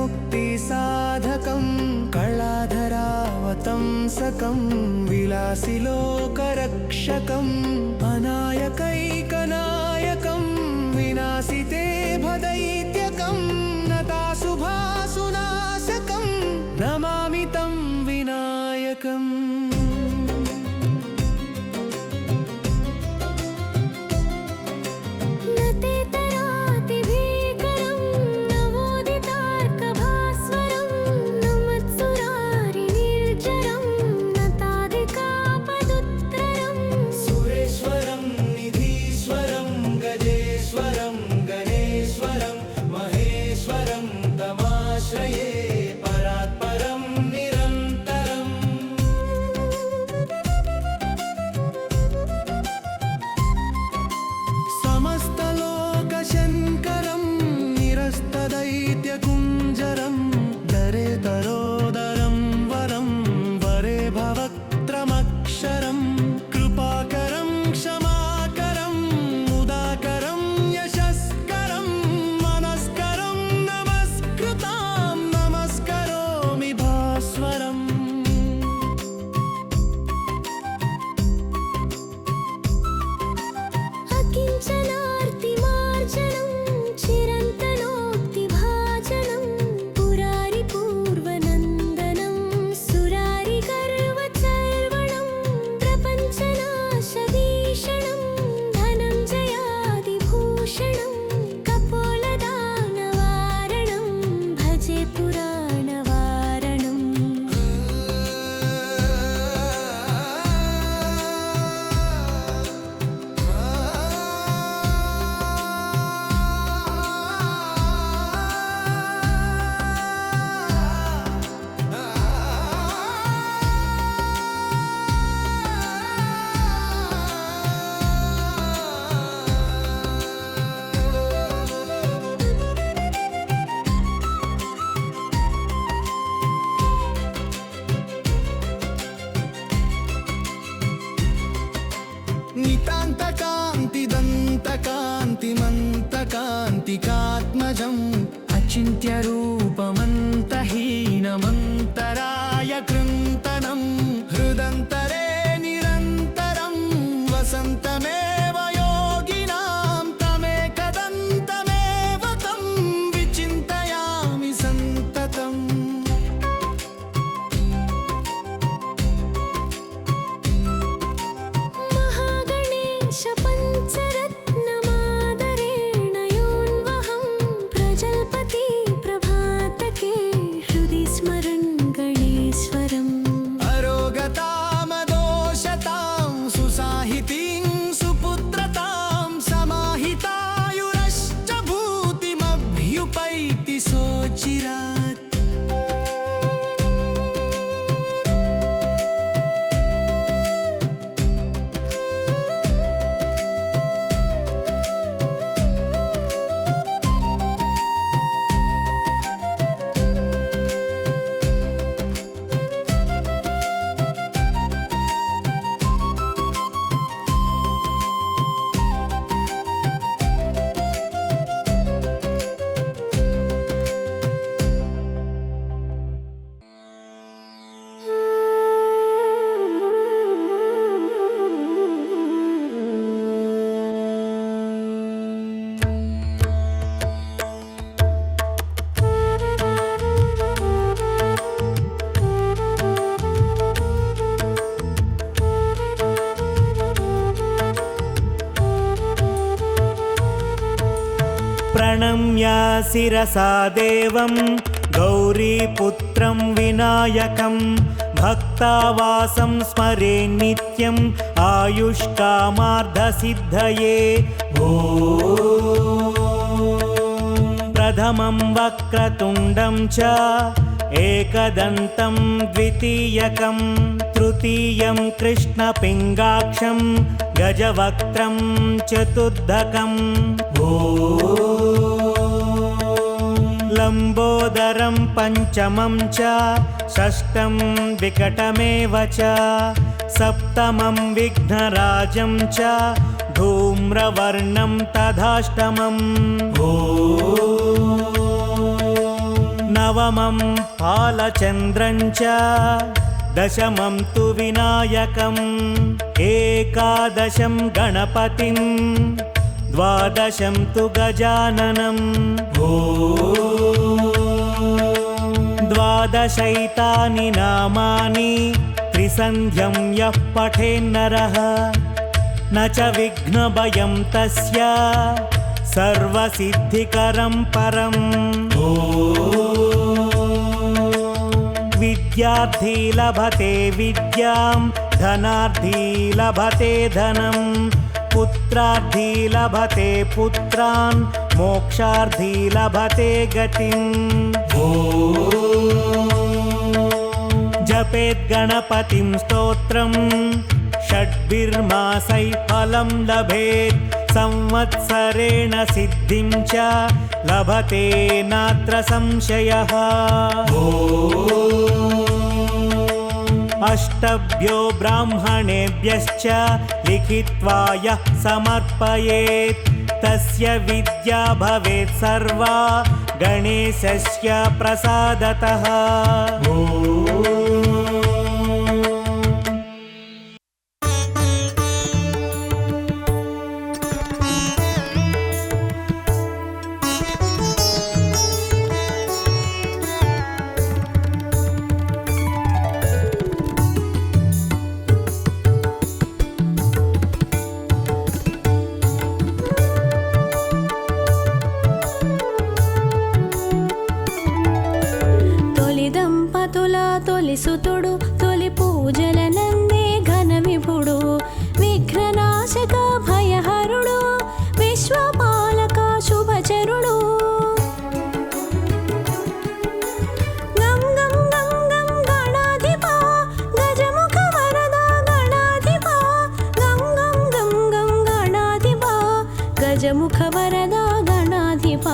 मुक्तिसाधकं कलाधरावतंसकं विलासिलोकरक्षकम् अनायकैकनायकं विनाशिते भदैत्यकं नताशुभासुनाशकं नमामि तं विनायकम्। नितान्तकान्तिदन्तकान्तिमन्तकान्तिकात्मजम् अचिन्त्यरूपमन्तहीनमन्तराय कृन्तनं हृदन्तरे निरन्तरं वसन्तमेव योगिनां तमेकदन्तमेव तं विचिन्तयामि सन्ततम्। प्रणम्य शिरसा देवं गौरीपुत्रं विनायकं भक्तावासं स्मरे नित्यम् आयुष्कामार्थसिद्धये। प्रथमं वक्रतुण्डं च एकदन्तं द्वितीयकं तृतीयं कृष्णपिङ्गाक्षं गजवक्त्रं चतुर्धकं लम्बोदरं पंचमं च षष्ठं विकटमेव च सप्तमं विघ्नराजं च धूम्रवर्णं तथाष्टमम् नवमं पालचन्द्रं च दशमं तु विनायकम् एकादशं गणपतिं द्वादशं तु गजाननम् द्वादशैतानि नामानि त्रिसन्ध्यं यः पठेन्नरः न च विघ्नभयं तस्य सर्वसिद्धिकरं परम् विद्यार्थी लभते विद्यां धनार्थी लभते धनं पुत्रार्थी लभते पुत्रान् मोक्षार्थी लभते गतिम् जपेत् गणपतिं स्तोत्रं षड्भिर्मासैः फलं लभेत् संवत्सरेण सिद्धिं च लभते नात्र संशयः अष्टभ्यो ब्राह्मणेभ्यश्च लिखित्वा यः समर्पयेत् तस्य विद्या भवेत् सर्वा गणेशस्य प्रसादतः సుతుడు తొలి పూజల నందే ఘన విభుడు విఘ్ననాశక భయహరుడు విశ్వపాలక శుభచరుడు గం గం గం గం గణాధిప గజముఖ వరద గణాధిప గం గం గం గం గణాధిప గజముఖ వరద గణాధిప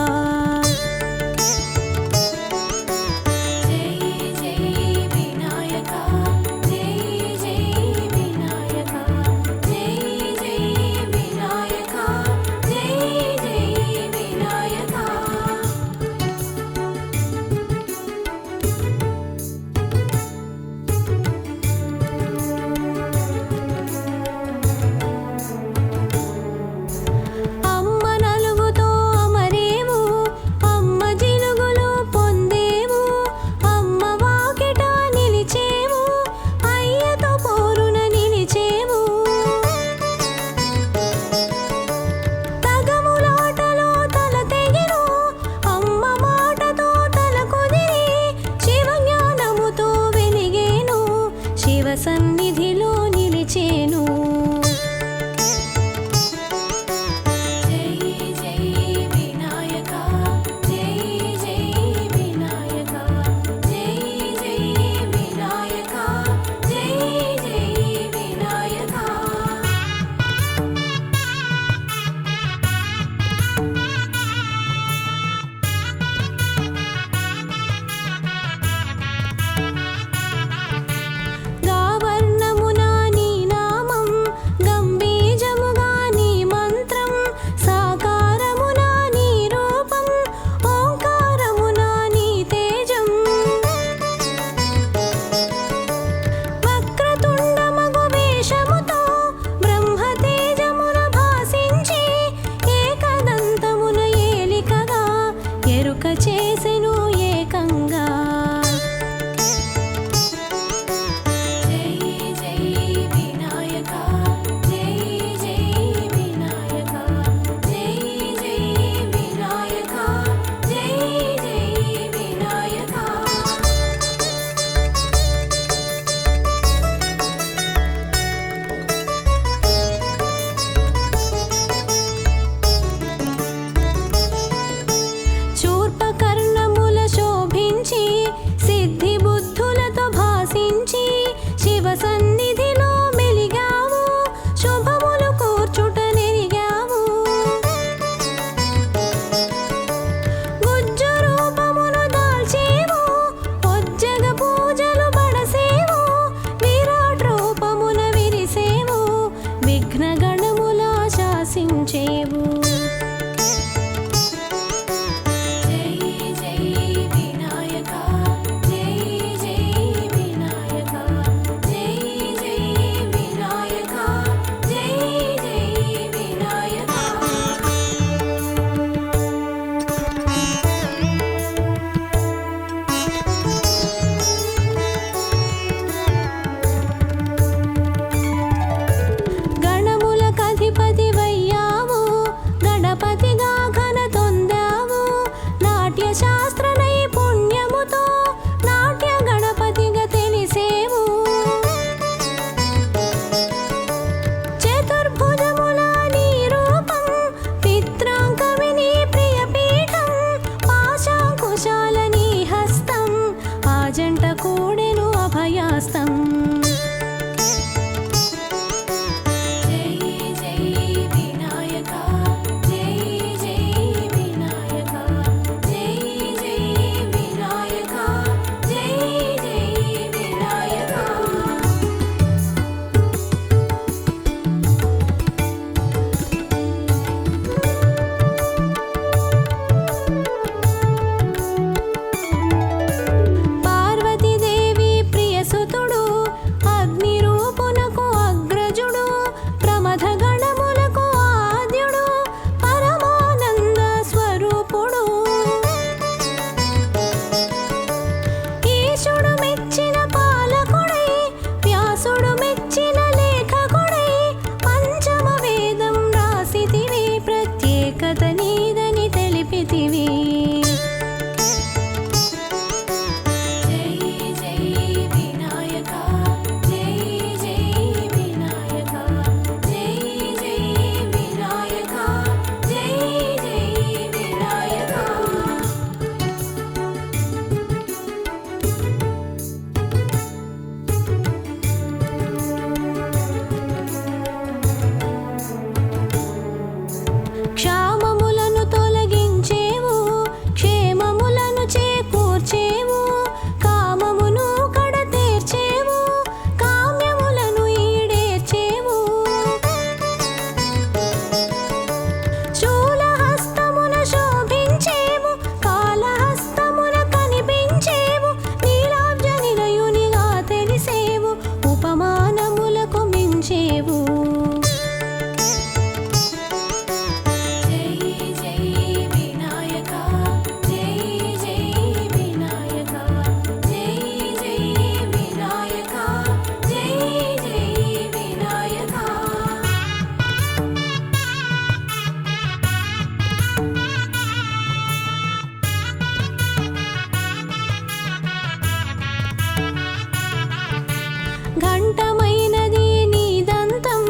ఘంటమైనది నీదంతం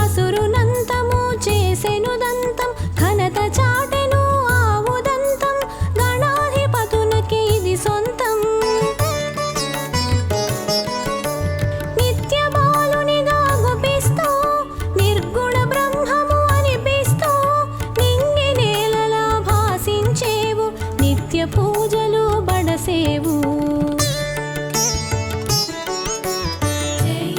అసురునంతము చేసెను దంతం ఘనత చాటెను ఆవుదంతం గణాధిపతులకి ఇది సొంతం నిత్య బాలునిగా గుపిస్తూ నిర్గుణ బ్రహ్మము అనిపిస్తూ నింగి నేలలా భాసించేవు నిత్య పూజలు బడసేవు జయ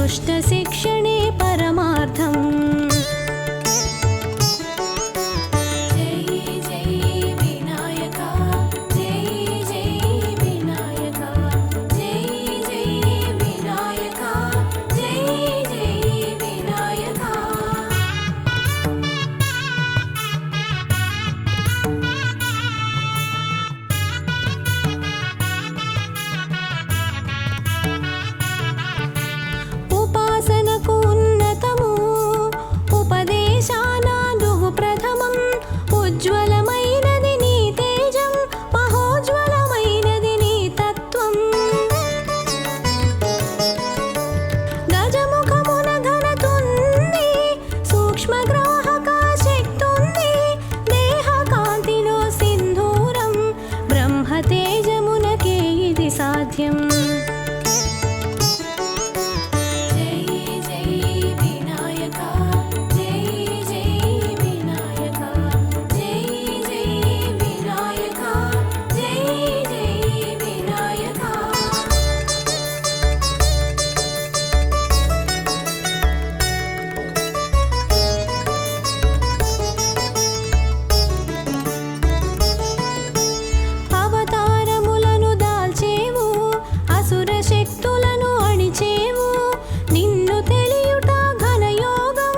दुष्टशिक्षणे परमार्थम् ఉపాసనకు ఉన్నతము ఉపదేశానాదుగు ప్రథమం ఉజ్వలమైనది నీ తేజం మహోజ్వలమైనది నీ తత్వం గజముఖమున ఘనతుంది సూక్ష్మగ్రాహక శక్తుంది దేహ కాంతిలో సింధూరం బ్రహ్మ తేజమునకే ఇది సాధ్యం అవతారములను దాల్చేవు అసుర శక్తులను అణిచేవు నిన్ను తెలియుట ఘనయోగం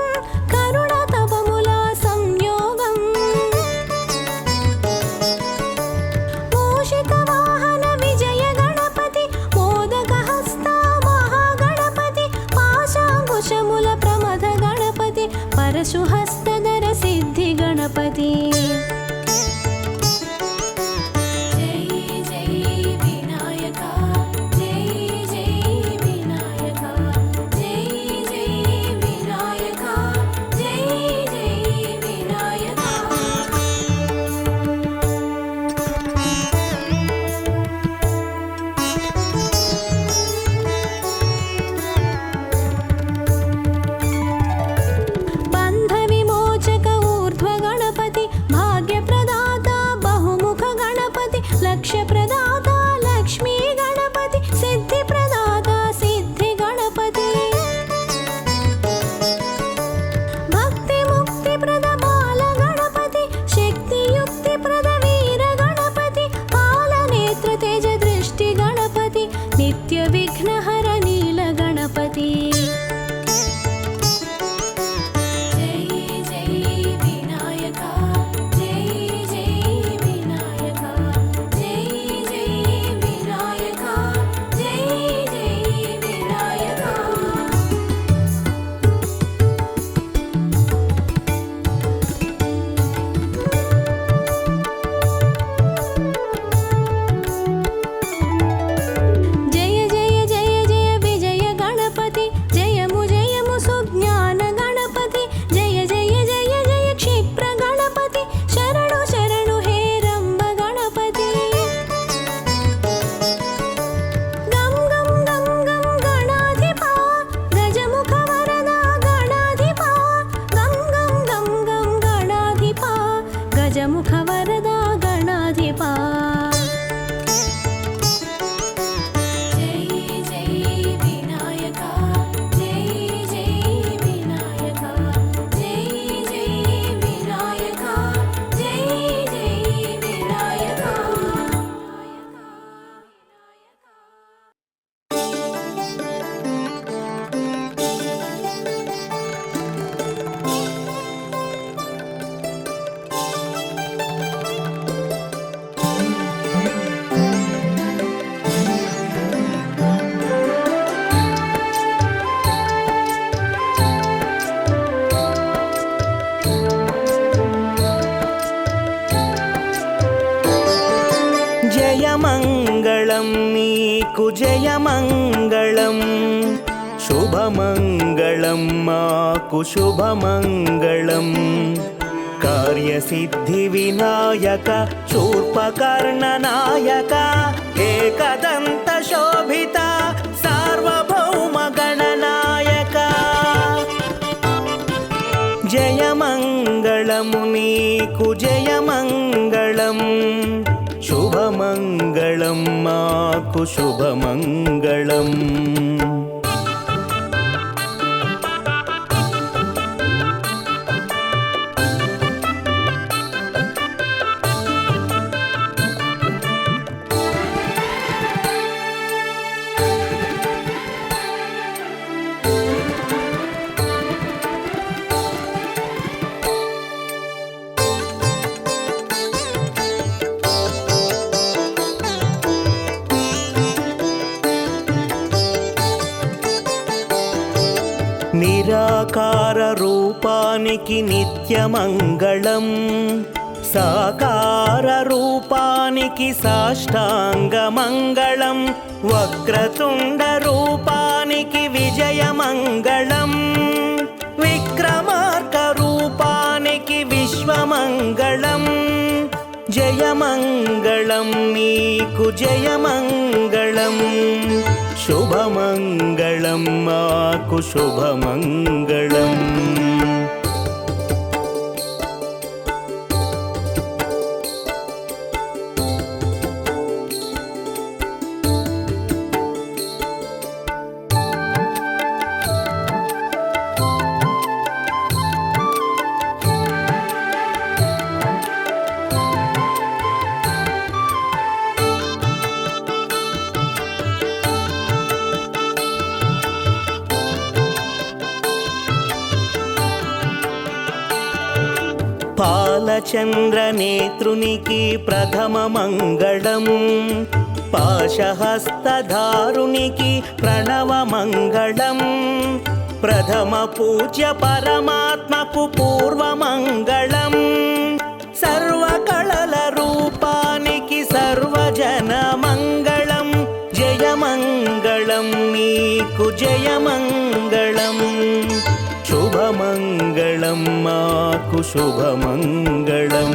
కరుణ తపముల సంయోగం మూషిక వాహన విజయ గణపతి మోదక హస్త మహాగణపతి పాశాంకుశముల ప్రమథ గణపతి పరశు హస్తధర సిద్ధి గణపతి బంధ విమోచక ఊర్ధ్వ గణపతి భాగ్య ప్రదాత బహుముఖ గణపతి లక్ష్య ప్రదాత లక్ష్మీ గణపతి సిద్ధి ప్రదాత సిద్ధి గణపతి భక్తి ముక్తి ప్రద బాల గణపతి శక్తి యుక్తి ప్రద వీర గణపతి పాల నేత్ర తేజ దృష్టి గణపతి నిత్య విఘ్నహర నీల గణపతి జయ జయ జయ జయ విజయ గణపతి జయము జయము సుజ్ఞాన గణపతి జయ జయ జయ జయ క్షిప్ర గణపతి శరణు శరణు హే రంభ గణపతి గం గం గం గం గణాధిప గజముఖ వరద గణాధిప గం గం గం గం గణాధిప గజముఖ వరద గణాధిప జయమంగళం నీకు జయమంగళం శుభమంగళం మాకు శుభమంగళం కార్యసిద్ధి వినాయక శూర్పకర్ణ నాయక ఏకదంత శోభిత సార్వభౌమ గణనాయక జయమంగళము నీకు జయమంగళం శుభమంగళం మాకు శుభమంగళం నిరాకార రూపానికి నిత్యమంగళం, సాకార రూపానికి సాష్టాంగమంగళం, వక్రతుండ రూపానికి విజయమంగళం, విక్రమార్క రూపానికి విశ్వమంగళం. జయమంగళం నీకు జయమంగళం, శుభమంగళం మాకు శుభమంగళం. పాలచంద్రనేత్రునికి ప్రథమ మంగళం, పాశహస్తధారునికి ప్రణవ మంగళం, ప్రథమ పూజ్య పరమాత్మకు పూర్వమంగళం, సర్వకళల రూపానికి సర్వజన మంగళం. జయమంగళం నీకు జయమంగళం, శుభమంగళం మాకు శుభమంగళం.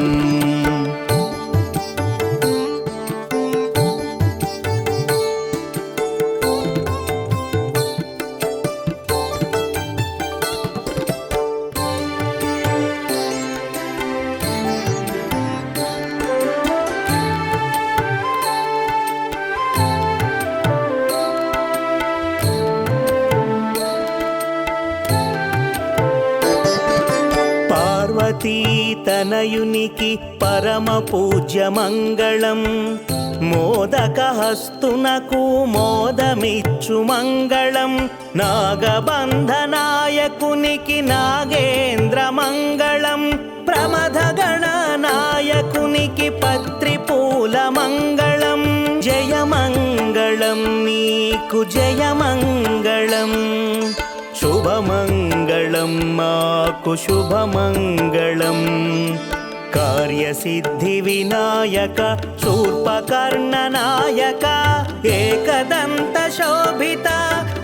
పార్వతీతనయునికి పరమ పూజ్య మంగళం, మోదకహస్తునకు మోదమిచ్చు మంగళం, నాగబంధనాయకునికి నాగేంద్ర మంగళం, ప్రమథగణనాయకునికి పత్రిపూల మంగళం. జయమంగళం నీకు జయమంగళం, శుభమంగళం మాకు శుభమంగళం. కార్యసిద్ధి వినాయక శూర్పకర్ణనాయక, ఏకదంత శోభిత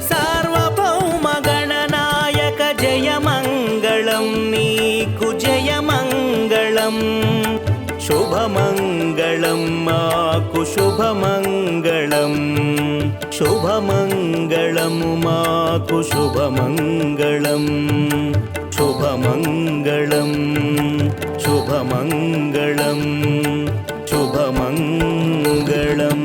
సార్వభౌమ గణనాయక. జయమంగళం నీకు జయమంగళం, శుభమంగళం మాకు శుభమంగళం. శుభమంగళము మాకు శుభమంగళం, శుభమంగళం శుభమంగళం శుభమంగళం.